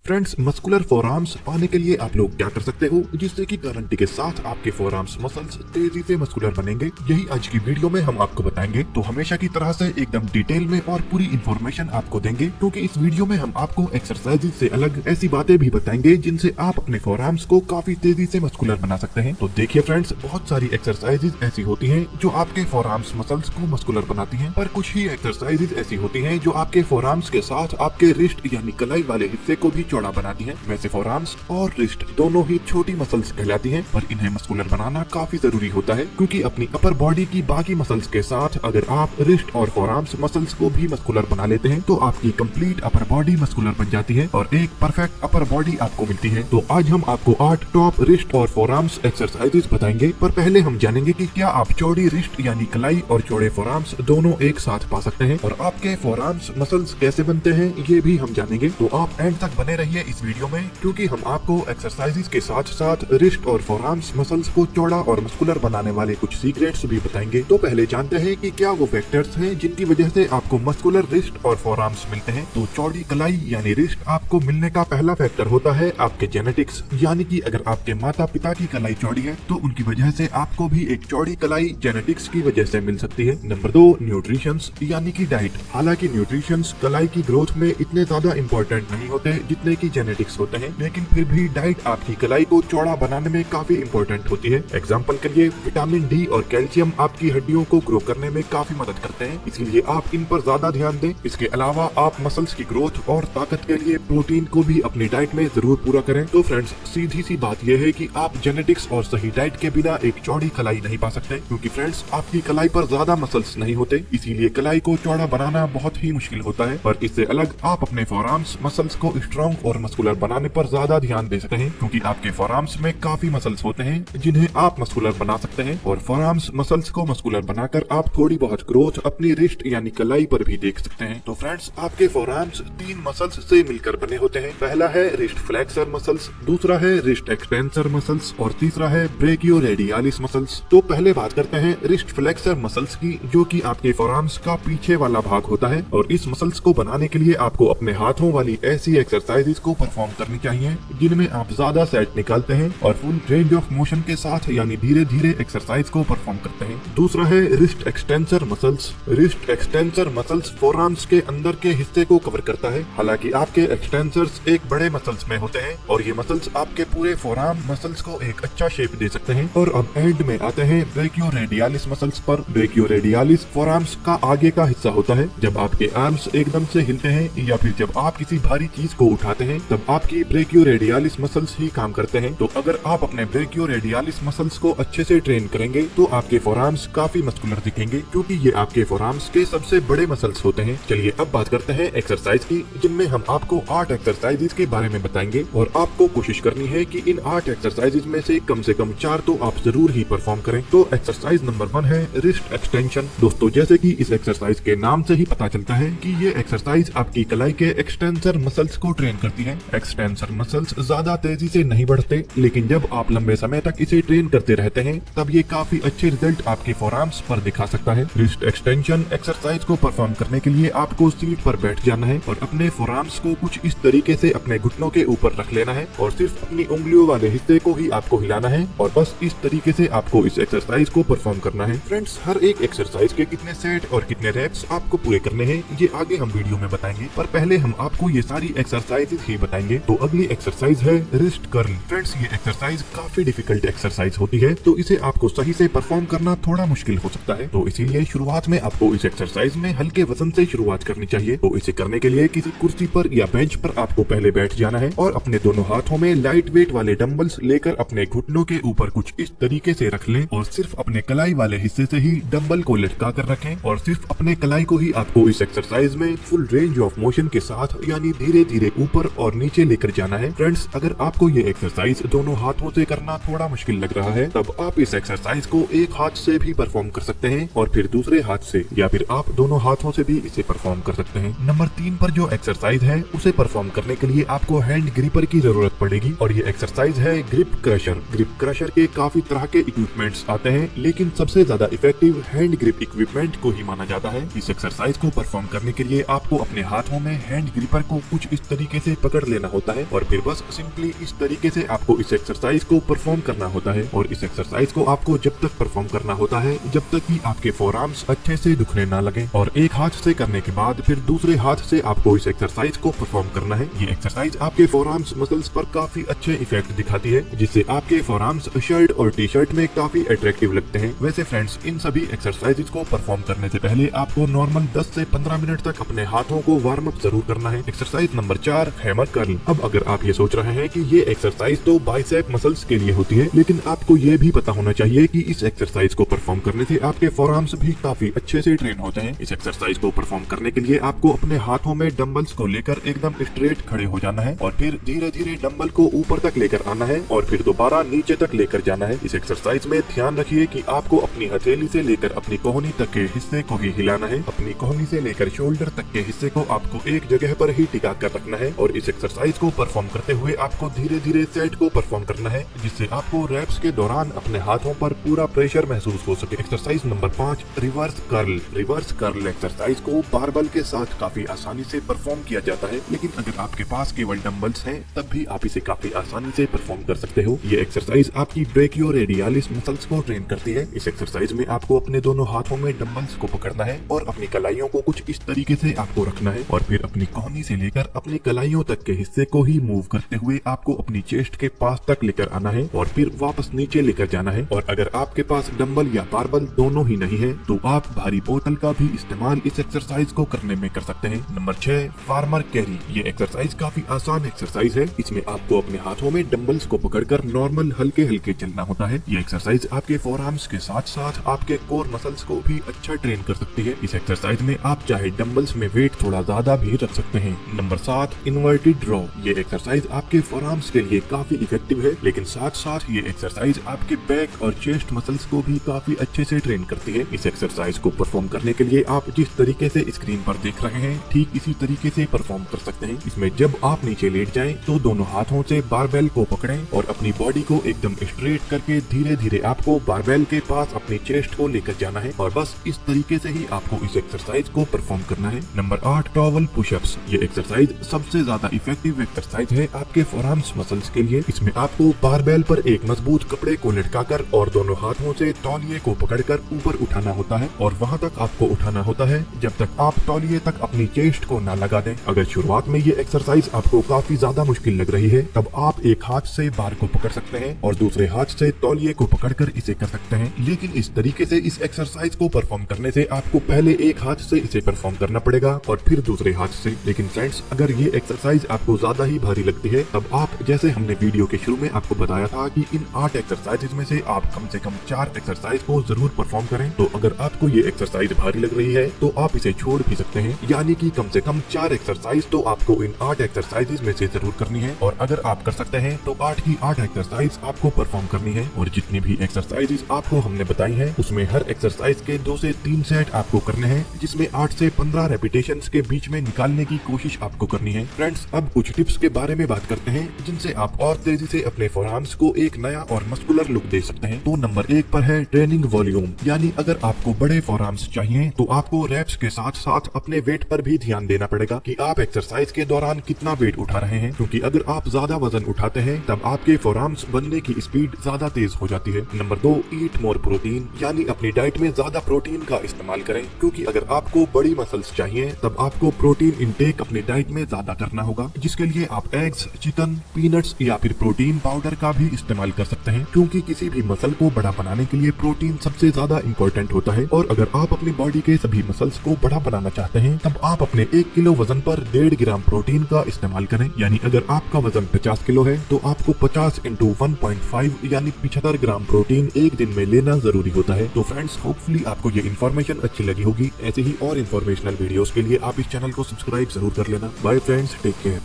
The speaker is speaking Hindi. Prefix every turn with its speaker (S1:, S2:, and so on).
S1: फ्रेंड्स, मस्कुलर फोरआर्म्स पाने के लिए आप लोग क्या कर सकते हो जिससे कि गारंटी के साथ आपके फोरआर्म्स मसल्स तेजी से मस्कुलर बनेंगे, यही आज की वीडियो में हम आपको बताएंगे। तो हमेशा की तरह से एकदम डिटेल में और पूरी इन्फॉर्मेशन आपको देंगे, क्योंकि इस वीडियो में हम आपको एक्सरसाइजेज से अलग ऐसी बातें भी बताएंगे जिनसे आप अपने फोरआर्म्स को काफी तेजी से मस्कुलर बना सकते हैं। तो देखिए फ्रेंड्स, बहुत सारी एक्सरसाइजेज ऐसी होती है जो आपके फोरआर्म्स मसल्स को मस्कुलर बनाती है, पर कुछ ही एक्सरसाइजेज ऐसी होती है जो आपके फोरआर्म्स के साथ आपके रिस्ट यानी कलाई वाले हिस्से को भी चौड़ा बनाती है। वैसे फोरआर्म्स और रिस्ट दोनों ही छोटी मसल्स कहलाती हैं, पर इन्हें मस्कुलर बनाना काफी जरूरी होता है, क्योंकि अपनी अपर बॉडी की बाकी मसल्स के साथ अगर आप रिस्ट और फोरआर्म्स मसल्स को भी मस्कुलर बना लेते हैं तो आपकी कंप्लीट अपर बॉडी मस्कुलर बन जाती है और एक परफेक्ट अपर बॉडी आपको मिलती है। तो आज हम आपको 8 टॉप रिस्ट और फोरआर्म्स एक्सरसाइजेस बताएंगे, पर पहले हम जानेंगे कि क्या आप चौड़ी रिस्ट यानी कलाई और चौड़े फोरआर्म्स दोनों एक साथ पा सकते हैं और आपके फोरआर्म्स मसल्स कैसे बनते हैं ये भी हम जानेंगे। तो आप एंड तक बने रहिए इस वीडियो में, क्योंकि हम आपको एक्सरसाइजेस के साथ साथ रिस्ट और फोरआर्म्स मसल्स को चौड़ा और मस्कुलर बनाने वाले कुछ सीक्रेट्स भी बताएंगे। तो पहले जानते हैं कि क्या वो फैक्टर्स हैं जिनकी वजह से आपको मस्कुलर रिस्ट और फोरआर्म्स मिलते हैं। तो चौड़ी कलाई यानी रिस्ट आपको मिलने का पहला फैक्टर होता है आपके जेनेटिक्स, यानी कि अगर आपके माता पिता की कलाई चौड़ी है तो उनकी वजह से आपको भी एक चौड़ी कलाई जेनेटिक्स की वजह से मिल सकती है। नंबर 2, न्यूट्रिशंस यानी कि डाइट। हालांकि न्यूट्रिशंस कलाई की ग्रोथ में इतने ज्यादा इंपॉर्टेंट नहीं होते जितने की जेनेटिक्स होते हैं, लेकिन फिर भी डाइट आपकी कलाई को चौड़ा बनाने में काफी इंपॉर्टेंट होती है। एग्जाम्पल के लिए विटामिन डी और कैल्शियम आपकी हड्डियों को ग्रो करने में काफी मदद करते हैं, इसीलिए आप इन पर ज्यादा ध्यान दें। इसके अलावा आप मसल्स की ग्रोथ और ताकत के लिए प्रोटीन को भी अपनी डाइट में जरूर पूरा करें। तो फ्रेंड्स, सीधी सी बात यह है कि आप जेनेटिक्स और सही डाइट के बिना एक चौड़ी कलाई नहीं पा सकते, क्योंकि फ्रेंड्स आपकी कलाई पर ज्यादा मसल्स नहीं होते, इसीलिए कलाई को चौड़ा बनाना बहुत ही मुश्किल होता है। पर इससे अलग आप अपने फोरआर्म्स मसल्स को स्ट्रॉन्ग और मस्कुलर बनाने पर ज्यादा ध्यान दे सकते हैं, क्योंकि आपके फोरआर्म्स में काफी मसल्स होते हैं जिन्हें आप मस्कुलर बना सकते हैं, और फोरआर्म्स मसल्स को मस्कुलर बनाकर आप थोड़ी बहुत ग्रोथ अपनी रिस्ट यानी कलाई पर भी देख सकते हैं। तो फ्रेंड्स, आपके फोरआर्म्स 3 मसल्स से मिलकर बने होते हैं। पहला है रिस्ट फ्लेक्सर मसल्स, दूसरा है रिस्ट एक्सटेंसर मसल्स और तीसरा है ब्रेकियोरेडियालिस मसल्स। तो पहले बात करते हैं रिस्ट फ्लेक्सर मसल्स की, जो कि आपके फोरआर्म्स का पीछे वाला भाग होता है, और इस मसल्स को बनाने के लिए आपको अपने हाथों वाली ऐसी एक्सरसाइजेस को परफॉर्म करनी चाहिए जिनमें आप ज्यादा सेट निकालते हैं और फुल रेंज ऑफ मोशन के साथ यानी धीरे धीरे एक्सरसाइज को परफॉर्म करते हैं। दूसरा है wrist extensor muscles. Wrist extensor muscles forearms के अंदर के हिस्से को कवर करता है। हालांकि आपके एक्सटेंसर्स एक बड़े मसल्स में होते हैं और ये मसल्स आपके पूरे फोरआर्म मसल्स को एक अच्छा शेप दे सकते हैं। और अब एंड में आते हैं ब्रेकियोरेडियालिस मसल्स पर। ब्रेकियोरेडियालिस फोरआर्म्स का आगे का हिस्सा होता है। जब आपके आर्म्स एकदम से हिलते हैं या फिर जब आप किसी भारी चीज को उठाते हैं, तब आपकी ब्रेकियोरेडियालिस मसल्स ही काम करते हैं। तो अगर आप अपने ब्रेकियोरेडियालिस मसल्स को अच्छे से ट्रेन करेंगे तो आपके फोरआर्म्स काफी मस्कुलर दिखेंगे, क्योंकि ये आपके फोरआर्म्स के सबसे बड़े मसल्स होते हैं। चलिए अब बात करते हैं एक्सरसाइज की, जिनमें हम आपको 8 एक्सरसाइजेज के बारे में बताएंगे, और आपको कोशिश करनी है कि इन 8 एक्सरसाइजेज में से कम 4 तो आप जरूर ही परफॉर्म करें। तो एक्सरसाइज नंबर 1 है रिस्ट एक्सटेंशन। दोस्तों, जैसे कि इस एक्सरसाइज के नाम से ही पता चलता है कि ये एक्सरसाइज आपकी कलाई के एक्सटेंसर मसल्स को ट्रेन करती है। एक्सटेंसर मसल्स ज्यादा तेजी से नहीं बढ़ते, लेकिन जब आप लंबे समय तक इसे ट्रेन करते रहते हैं तब ये काफी अच्छे रिजल्ट आपके फोरआर्म्स पर दिखा सकता है। रिस्ट एक्सटेंशन एक्सरसाइज को परफॉर्म करने के लिए आपको सीट पर बैठ जाना है और अपने फोरआर्म्स को कुछ इस तरीके से अपने घुटनों के ऊपर रख लेना है और सिर्फ अपनी उंगलियों वाले हिस्से को ही आपको हिलाना है, और बस इस तरीके से आपको इस एक्सरसाइज को परफॉर्म करना है। फ्रेंड्स, हर एक एक्सरसाइज के कितने सेट और कितने रेप्स आपको पूरे करने हैं ये आगे हम वीडियो में बताएंगे, पर पहले हम आपको ये सारी एक्सरसाइजेज ही बताएंगे। तो अगली एक्सरसाइज है रिस्ट कर्ल। फ्रेंड्स, ये एक्सरसाइज काफी डिफिकल्ट एक्सरसाइज होती है, तो इसे आपको सही से परफॉर्म करना थोड़ा मुश्किल हो सकता है। तो इसीलिए शुरुआत में आपको इस एक्सरसाइज में हल्के वजन से शुरुआत करनी चाहिए। तो इसे करने के लिए किसी कुर्सी पर या बेंच पर आपको पहले बैठ जाना है और अपने दोनों हाथों में लाइट वेट वाले डंबल्स लेकर अपने घुटनों के ऊपर कुछ इस तरीके से रख लें और सिर्फ अपने कलाई वाले हिस्से से ही डंबल को लटका कर रखें, और सिर्फ अपने कलाई को ही आपको इस एक्सरसाइज में फुल रेंज ऑफ मोशन के साथ यानी धीरे धीरे ऊपर और नीचे लेकर जाना है। फ्रेंड्स, अगर आपको ये एक्सरसाइज दोनों हाथों से करना थोड़ा मुश्किल लग रहा है, तब आप इस एक्सरसाइज को एक हाथ से भी परफॉर्म कर सकते हैं और फिर दूसरे हाथ से, या फिर आप दोनों हाथों से भी इसे परफॉर्म कर सकते हैं। नंबर 3 पर जो एक्सरसाइज है उसे परफॉर्म करने के लिए आपको हैंड ग्रिपर की जरूरत पड़ेगी, और ये एक्सरसाइज है ग्रिप क्रशर। ग्रिप क्रशर के काफी तरह के इक्विपमेंट्स आते हैं, लेकिन सबसे ज्यादा इफेक्टिव हैंड ग्रिप इक्विपमेंट को ही माना जाता है। इस एक्सरसाइज को परफॉर्म करने के लिए आपको अपने हाथों में हैंड ग्रिपर को कुछ इस तरीके से से पकड़ लेना होता है और फिर बस सिंपली इस तरीके से आपको इस एक्सरसाइज को परफॉर्म करना होता है। और इस एक्सरसाइज को आपको जब तक परफॉर्म करना होता है जब तक कि आपके फोरआर्म्स अच्छे से दुखने ना लगे। और एक हाथ से करने के बाद फिर दूसरे हाथ से आपको इस एक्सरसाइज को परफॉर्म करना है। ये एक्सरसाइज आपके फोरआर्म्स मसल्स पर काफी अच्छे इफेक्ट दिखाती है, जिससे आपके फोरआर्म्स शर्ट और टी शर्ट में काफी अट्रैक्टिव लगते हैं। वैसे फ्रेंड्स, इन सभी एक्सरसाइजेज को परफॉर्म करने से पहले आपको नॉर्मल 10 से 15 मिनट तक अपने हाथों को वार्म अप जरूर करना है। Exercise number 4, hammer curl. अब अगर आप ये सोच रहे हैं कि ये एक्सरसाइज तो बाइसेप मसल्स के लिए होती है, लेकिन आपको ये भी पता होना चाहिए कि इस एक्सरसाइज को परफॉर्म करने से आपके फोरआर्म्स भी काफी अच्छे से ट्रेन होते हैं। इस एक्सरसाइज को परफॉर्म करने के लिए आपको अपने हाथों में डंबल्स को लेकर एकदम स्ट्रेट खड़े हो जाना है और फिर धीरे धीरे डंबल को ऊपर तक लेकर आना है और फिर दोबारा नीचे तक लेकर जाना है। इस एक्सरसाइज में ध्यान रखिए कि आपको अपनी हथेली से लेकर अपनी कोहनी तक के हिस्से को ही हिलाना है। अपनी कोहनी से लेकर शोल्डर तक के हिस्से को आपको एक जगह पर ही टिका कर रखना है और इस एक्सरसाइज को परफॉर्म करते हुए आपको धीरे धीरे सेट को परफॉर्म करना है, जिससे आपको रैप्स के दौरान अपने हाथों पर पूरा प्रेशर महसूस हो सके। Exercise number 5, reverse curl. Reverse curl exercise को बारबल के साथ काफी आसानी से परफॉर्म किया जाता है, लेकिन अगर आपके पास केवल डंबल्स हैं तब भी आप इसे काफी आसानी से परफॉर्म कर सकते हो। ये एक्सरसाइज आपकी ब्रेकियोरेडियालिस मसल्स को ट्रेन करती है। इस एक्सरसाइज में आपको अपने दोनों हाथों में डंबल्स को पकड़ना है और अपनी कलाइयों को कुछ इस तरीके से आपको रखना है और फिर अपनी कोहनी से लेकर अपनी कलाइयों तक के हिस्से को ही मूव करते हुए आपको अपनी चेस्ट के पास तक लेकर आना है और फिर वापस नीचे लेकर जाना है। और अगर आपके पास डंबल या बारबल दोनों ही नहीं है तो आप भारी बोतल का भी इस्तेमाल इस एक्सरसाइज को करने में कर सकते हैं। Number 6, farmer carry. ये एक्सरसाइज काफी आसान एक्सरसाइज है। इसमें आपको अपने हाथों में डंबल्स को पकड़कर नॉर्मल हल्के हल्के चलना होता है। ये एक्सरसाइज आपके फोरआर्म्स के साथ साथ आपके कोर मसल्स को भी अच्छा ट्रेन कर सकती है। इस एक्सरसाइज में आप चाहे डंबल्स में वेट थोड़ा ज्यादा भी रख सकते हैं। नंबर 7, इन्वर्टेड रो। ये एक्सरसाइज आपके फोरआर्म्स के लिए काफी इफेक्टिव है, लेकिन साथ साथ ये एक्सरसाइज आपके बैक और चेस्ट मसल्स को भी काफी अच्छे से ट्रेन करती है। इस एक्सरसाइज को परफॉर्म करने के लिए आप जिस तरीके से स्क्रीन पर देख रहे हैं ठीक इसी तरीके से परफॉर्म कर सकते हैं। इसमें जब आप नीचे लेट जाएं तो दोनों हाथों से बारबेल को पकड़ें और अपनी बॉडी को एकदम स्ट्रेट करके धीरे धीरे आपको बारबेल के पास अपनी चेस्ट को लेकर जाना है और बस इस तरीके से ही आपको इस एक्सरसाइज को परफॉर्म करना है। Number 8, towel pushups. ये एक्सरसाइज सबसे ज्यादा इफेक्टिव एक्सरसाइज है आपके फोरआर्म्स मसल्स के लिए। इसमें आपको बारबेल पर एक मजबूत कपड़े को लटकाकर और दोनों हाथों से तौलिए को पकड़कर ऊपर उठाना होता है और वहां तक आपको उठाना होता है जब तक आप तौलिए तक अपनी चेस्ट को ना लगा दें। अगर शुरुआत में ये एक्सरसाइज आपको काफी ज्यादा मुश्किल लग रही है तब आप एक हाथ से बार को पकड़ सकते हैं और दूसरे हाथ से तौलिए को पकड़कर इसे कर सकते हैं। लेकिन इस तरीके से इस एक्सरसाइज को परफॉर्म करने से आपको पहले एक हाथ से इसे परफॉर्म करना पड़ेगा और फिर दूसरे हाथ से। लेकिन फ्रेंड्स, अगर ये एक्सरसाइज आपको ज्यादा ही भारी लगती है तब आप, जैसे हमने वीडियो के शुरू में आपको बताया था कि इन 8 एक्सरसाइजेज में से आप कम से कम 4 एक्सरसाइज को जरूर परफॉर्म करें। तो अगर आपको ये एक्सरसाइज भारी लग रही है तो आप इसे छोड़ भी सकते हैं, यानी कि कम से कम 4 एक्सरसाइज तो आपको इन 8 एक्सरसाइजेज में से जरूर करनी है। और अगर आप कर सकते हैं तो 8 की 8 एक्सरसाइज आपको परफॉर्म करनी है। और जितनी भी एक्सरसाइजेज आपको हमने बताई हैं उसमें हर एक्सरसाइज के 2 से 3 सेट आपको करने हैं, जिसमें 8 से 15 रेपिटेशंस के बीच में निकालने की कोशिश आपको करनी है। फ्रेंड्स, अब कुछ टिप्स के बारे में बात करते हैं जिनसे आप और तेजी से अपने फोरआर्म्स को एक नया और मस्कुलर लुक दे सकते हैं। तो नंबर 1 पर है ट्रेनिंग वॉल्यूम, यानी अगर आपको बड़े फोरआर्म्स चाहिए तो आपको रैप्स के साथ साथ अपने वेट पर भी ध्यान देना पड़ेगा कि आप एक्सरसाइज के दौरान कितना वेट उठा रहे हैं, क्योंकि अगर आप ज्यादा वजन उठाते हैं तब आपके फोरआर्म्स बनने की स्पीड ज्यादा तेज हो जाती है। नंबर 2, ईट मोर प्रोटीन, यानी अपनी डाइट में ज्यादा प्रोटीन का इस्तेमाल करें, क्योंकि अगर आपको बड़ी मसल्स चाहिए तब आपको प्रोटीन इंटेक अपनी डाइट में ज्यादा करना होगा, जिसके लिए आप एग्स, चिकन, पीनट्स या फिर प्रोटीन पाउडर का भी इस्तेमाल कर सकते हैं, क्योंकि किसी भी मसल को बड़ा बनाने के लिए प्रोटीन सबसे ज्यादा इम्पोर्टेंट होता है। और अगर आप अपनी बॉडी के सभी मसल्स को बड़ा बनाना चाहते हैं तब आप अपने 1 किलो वजन पर 1.5 ग्राम प्रोटीन का इस्तेमाल करें, यानी अगर आपका वजन 50 किलो है तो आपको 50 × 1.5 यानी 75 ग्राम प्रोटीन एक दिन में लेना जरूरी होता है। तो फ्रेंड्स, होपफुली आपको ये इन्फॉर्मेशन अच्छी लगी होगी। ऐसे ही और इन्फॉर्मेशनल वीडियोस के लिए आप इस चैनल को सब्सक्राइब जरूर कर लेना। Bye friends, take care.